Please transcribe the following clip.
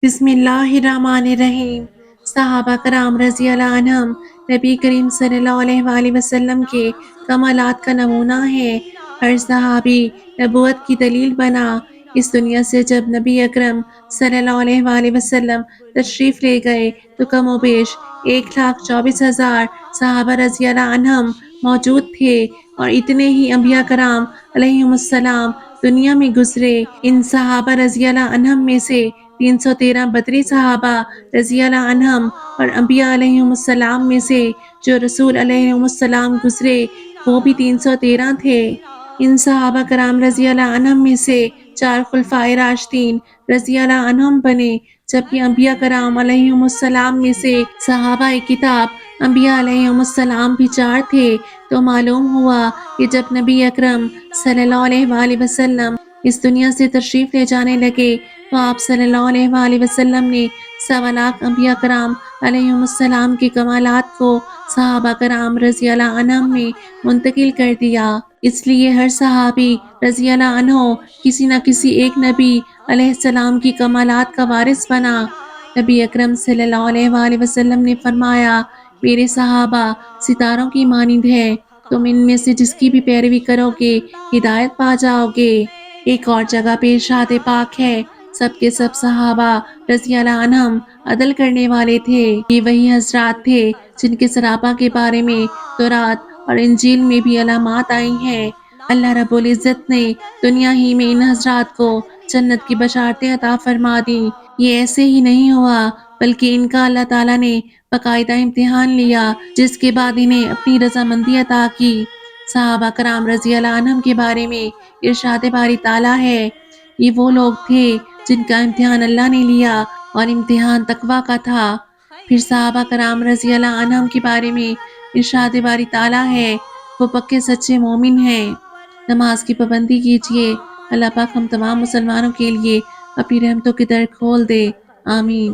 بسم اللہ الرحمن الرحیم۔ صحابہ کرام رضی اللہ عنہم نبی کریم صلی اللہ علیہ وآلہ وسلم کے کمالات کا نمونہ ہے۔ ہر صحابی نبوت کی دلیل بنا۔ اس دنیا سے جب نبی اکرم صلی اللہ علیہ وآلہ وسلم تشریف لے گئے تو کم و بیش 1,24,000 صحابہ رضی اللہ عنہم موجود تھے، اور اتنے ہی انبیاء کرام علیہم السلام دنیا میں گزرے۔ ان صحابہ رضی اللہ عنہم میں سے 313 بدری صحابہ رضی اللہ عنہم اور انبیاء علیہم السلام میں سے جو رسول علیہم السلام گزرے وہ بھی 313 تھے۔ ان صحابہ کرام رضی اللہ عنہم میں سے 4 خلفائے راشدین رضی اللہ عنہم بنے، جبکہ انبیاء کرام علیہم السلام میں سے صحابہ کتاب انبیاء علیہم السلام بھی 4 تھے۔ تو معلوم ہوا کہ جب نبی اکرم صلی اللہ علیہ وآلہ وسلم اس دنیا سے تشریف لے جانے لگے تو آپ صلی اللہ علیہ وآلہ وسلم نے 1.25 انبیاء کرام علیہم السلام کے کمالات کو صحابہ کرام رضی اللہ عنہم میں منتقل کر دیا۔ اس لیے ہر صحابی رضی اللہ عنہ کسی نہ کسی ایک نبی علیہ السلام کی کمالات کا وارث بنا۔ نبی اکرم صلی اللہ علیہ وآلہ وسلم نے فرمایا، میرے صحابہ ستاروں کی مانند ہیں، تم ان میں سے جس کی بھی پیروی کرو گے ہدایت پا جاؤ گے۔ ایک اور جگہ پہ ارشاد پاک ہے، سب کے سب صحابہ رضی اللہ عنہم عدل کرنے والے تھے۔ یہ وہی حضرات تھے جن کے سراپا کے بارے میں تورات اور انجیل میں بھی علامات آئی ہیں۔ اللہ رب العزت نے دنیا ہی میں ان حضرات کو جنت کی بشارتیں عطا فرما دیں۔ یہ ایسے ہی نہیں ہوا، بلکہ ان کا اللہ تعالیٰ نے باقاعدہ امتحان لیا، جس کے بعد انہیں اپنی رضامندی عطا کی۔ صحابہ کرام رضی اللہ عنہم کے بارے میں ارشاد باری تعالیٰ ہے، یہ وہ لوگ تھے جن کا امتحان اللہ نے لیا، اور امتحان تقویٰ کا تھا۔ پھر صحابہ کرام رضی اللہ عنہم کے بارے میں ارشاد باری تعالیٰ ہے، وہ پکے سچے مومن ہیں۔ نماز کی پابندی کیجیے۔ اللہ پاک ہم تمام مسلمانوں کے لیے اپنی رحمتوں کے در کھول دے، آمین۔